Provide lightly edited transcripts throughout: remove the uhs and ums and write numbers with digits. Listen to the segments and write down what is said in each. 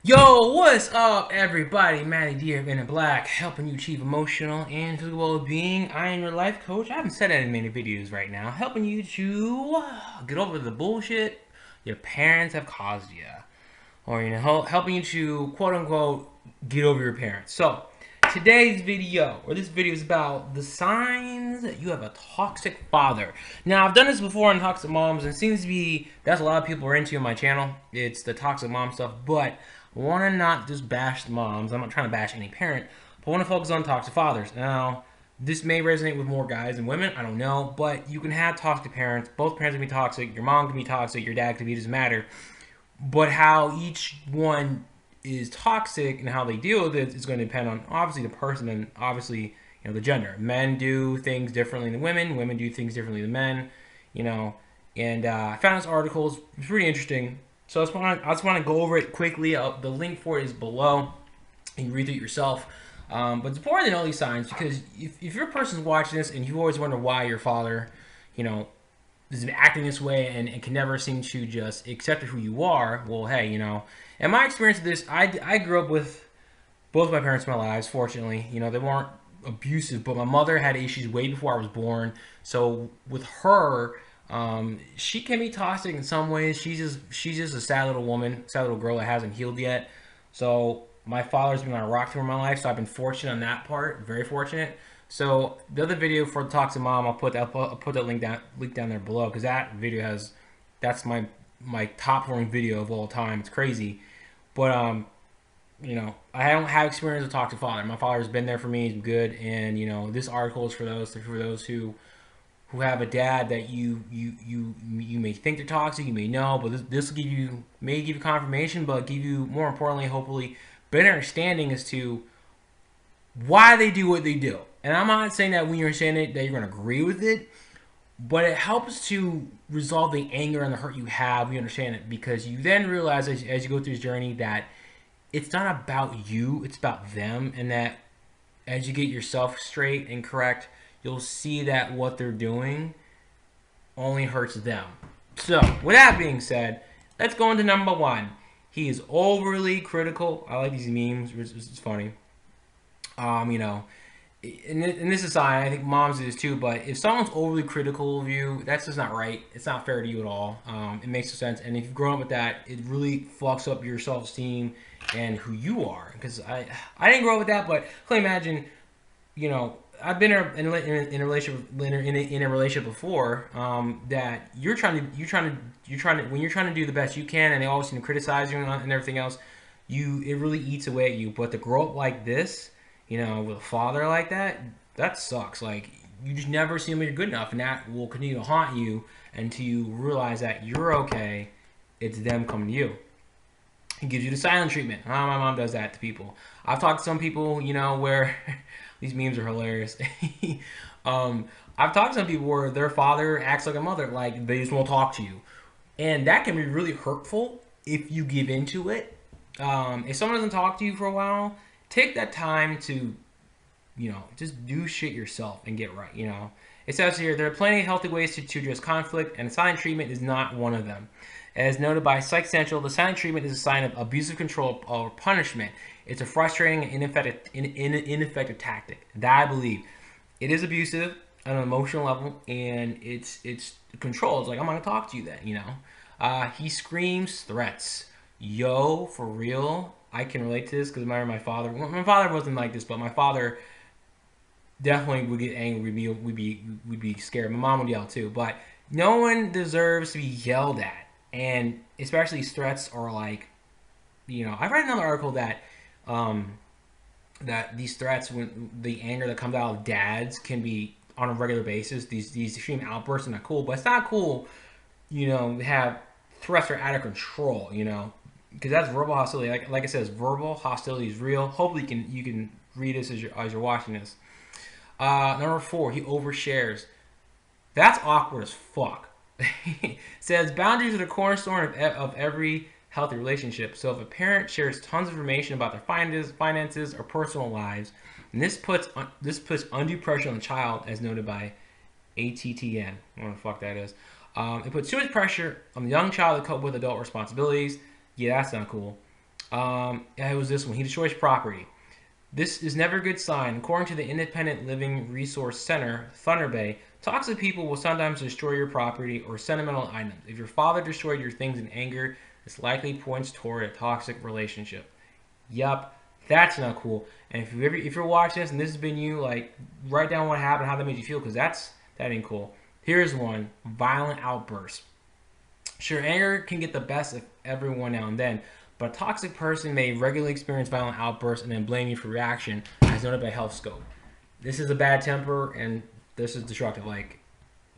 Yo, what's up, everybody? Matty D here in black, helping you achieve emotional and physical well-being. I am your life coach. I haven't said that in many videos right now. Helping you to get over the bullshit your parents have caused you, or helping you to quote unquote get over your parents. So, today's video, or this video, is about the signs that you have a toxic father. Now, I've done this before on toxic moms, and it seems to be that's a lot of people are into on my channel. It's the toxic mom stuff, but I want to not just bash the moms. I'm not trying to bash any parent, but I want to focus on toxic fathers. Now, this may resonate with more guys than women. I don't know, but you can have toxic parents. Both parents can be toxic. Your mom can be toxic. Your dad can be. It doesn't matter. But how each one is toxic and how they deal with it is going to depend on obviously the person and obviously the gender. Men do things differently than women. Women do things differently than men. You know, and I found this article. It's pretty interesting. So I just want to go over it quickly. The link for it is below. You can read it yourself. But it's important to know these signs because if your person's watching this and you always wonder why your father, is acting this way and can never seem to just accept who you are, well, hey, in my experience of this, I grew up with both my parents in my lives, fortunately. They weren't abusive, but my mother had issues way before I was born. So with her, she can be toxic in some ways. She's just a sad little woman, sad little girl that hasn't healed yet. So my father's been on a rock through my life, so I've been fortunate on that part, very fortunate. So the other video for the toxic mom, I'll put that link down there below because that video that's my top performing video of all time. It's crazy, but I don't have experience with toxic father. My father's been there for me. He's good, and this article is for those who have a dad that you may think they're toxic, you may know, but this will give you confirmation, but give you, more importantly, hopefully, better understanding as to why they do what they do. And I'm not saying that when you understand it that you're going to agree with it, but it helps to resolve the anger and the hurt you have. You understand it because you then realize as you go through this journey that it's not about you, it's about them, and that as you get yourself straight and correct, you'll see that what they're doing only hurts them. So, with that being said, let's go into number one. He is overly critical. I like these memes. It's funny. In this society, I think moms do this too, but if someone's overly critical of you, that's just not right. It's not fair to you at all. It makes no sense. And if you've grown up with that, it really fucks up your self-esteem and who you are. Because I didn't grow up with that, but can imagine, I've been in a relationship before that when you're trying to do the best you can, and they always seem to criticize you and everything else, it really eats away at you. But to grow up like this, with a father like that, that sucks. Like, you just never see them when you're good enough, and that will continue to haunt you until you realize that you're okay. It's them coming to you. He gives you the silent treatment. My mom does that to people. I've talked to some people, where these memes are hilarious. I've talked to some people where their father acts like a mother, like they just won't talk to you, and that can be really hurtful if you give into it. If someone doesn't talk to you for a while, take that time to, just do shit yourself and get right. It says here there are plenty of healthy ways to address conflict, and silent treatment is not one of them. As noted by Psych Central, the silent treatment is a sign of abusive control or punishment. It's a frustrating and ineffective tactic. That I believe. It is abusive on an emotional level, and it's control. It's like, I'm not gonna talk to you then, he screams threats. Yo, for real, I can relate to this because I remember my father. My father wasn't like this, but my father definitely would get angry. We'd be scared. My mom would yell too, but no one deserves to be yelled at. And especially threats are like, I read another article that that these threats, when the anger that comes out of dads can be on a regular basis, these extreme outbursts are not cool. But it's not cool, to have threats are out of control, because that's verbal hostility. Like I said, verbal hostility is real. Hopefully you can read this as you're watching this. Number 4, he overshares. That's awkward as fuck. Says boundaries are the cornerstone of every healthy relationship. So if a parent shares tons of information about their finances or personal lives, and this puts undue pressure on the child, as noted by ATTN. I don't know what the fuck that is. It puts too much pressure on the young child to cope with adult responsibilities. Yeah, that's not cool. Yeah, it was this one. He destroys property. This is never a good sign. According to the Independent Living Resource Center, Thunder Bay, toxic people will sometimes destroy your property or sentimental items. If your father destroyed your things in anger, this likely points toward a toxic relationship. Yup, that's not cool. And if you're watching this and this has been you, like write down what happened, how that made you feel, because that ain't cool. Here's one: violent outbursts. Sure, anger can get the best of everyone now and then, but a toxic person may regularly experience violent outbursts and then blame you for reaction, as noted by Health Scope. This is a bad temper, and this is destructive. Like,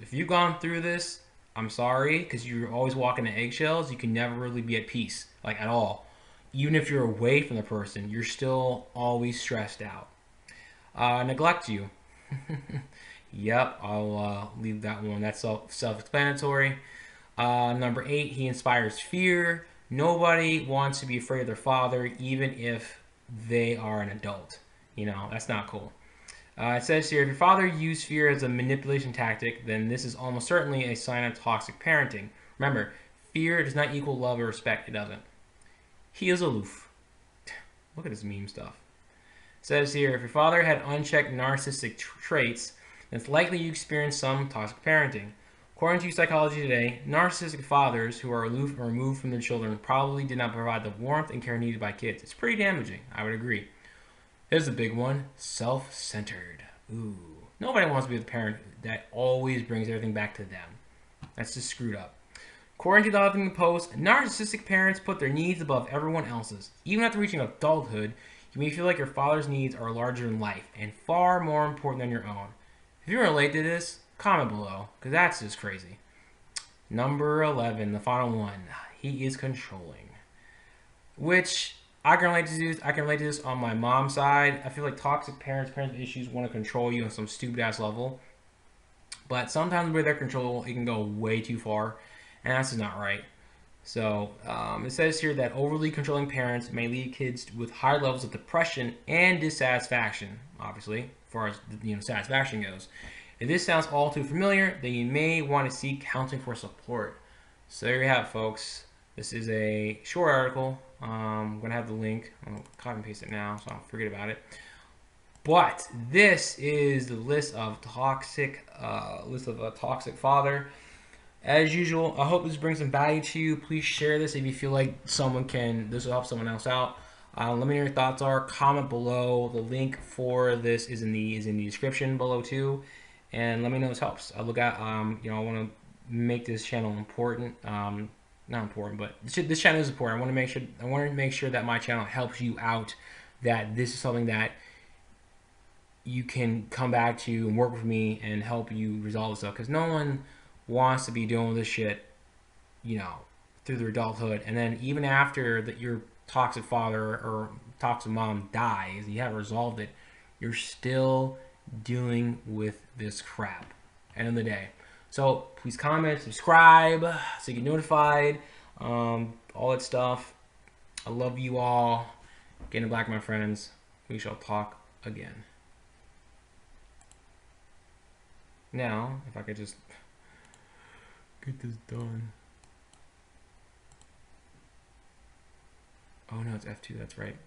if you've gone through this, I'm sorry, because you're always walking on eggshells. You can never really be at peace, like at all. Even if you're away from the person, you're still always stressed out. Neglect you. Yep, I'll leave that one. That's self-explanatory. Number 8, he inspires fear. Nobody wants to be afraid of their father, even if they are an adult. That's not cool. It says here, if your father used fear as a manipulation tactic, then this is almost certainly a sign of toxic parenting. Remember, fear does not equal love or respect. It doesn't. He is aloof. Look at this meme stuff. It says here, if your father had unchecked narcissistic traits, then it's likely you experienced some toxic parenting. According to Psychology Today, narcissistic fathers who are aloof or removed from their children probably did not provide the warmth and care needed by kids. It's pretty damaging, I would agree. Here's a big one: self-centered. Ooh. Nobody wants to be the parent that always brings everything back to them. That's just screwed up. According to the Huffington Post, narcissistic parents put their needs above everyone else's. Even after reaching adulthood, you may feel like your father's needs are larger than life and far more important than your own. If you relate to this, comment below, because that's just crazy. Number 11, the final one. He is controlling. Which, I can relate to this on my mom's side. I feel like toxic parents with issues want to control you on some stupid ass level. But sometimes with their control, it can go way too far. And that's just not right. So it says here that overly controlling parents may lead kids with high levels of depression and dissatisfaction, obviously, as far as satisfaction goes. If this sounds all too familiar, then you may want to seek counseling for support. So there you have it, folks. This is a short article. I'm going to have the link. I'll copy and paste it now so I don't forget about it. But this is the list of a toxic father. As usual, I hope this brings some value to you. Please share this if you feel like this will help someone else out. Let me know your thoughts are. Comment below. The link for this is in the description below too. And let me know if this helps. I want to make this channel important. Not important, but this channel is important. I want to make sure that my channel helps you out. That this is something that you can come back to and work with me and help you resolve this stuff. Because no one wants to be dealing with this shit, through their adulthood, and then even after that your toxic father or toxic mom dies, and you haven't resolved it, you're still dealing with this crap. End of the day. So please comment, subscribe, so you get notified, all that stuff. I love you all. Getting black, my friends. We shall talk again. Now, if I could just get this done. Oh no, it's F2, that's right.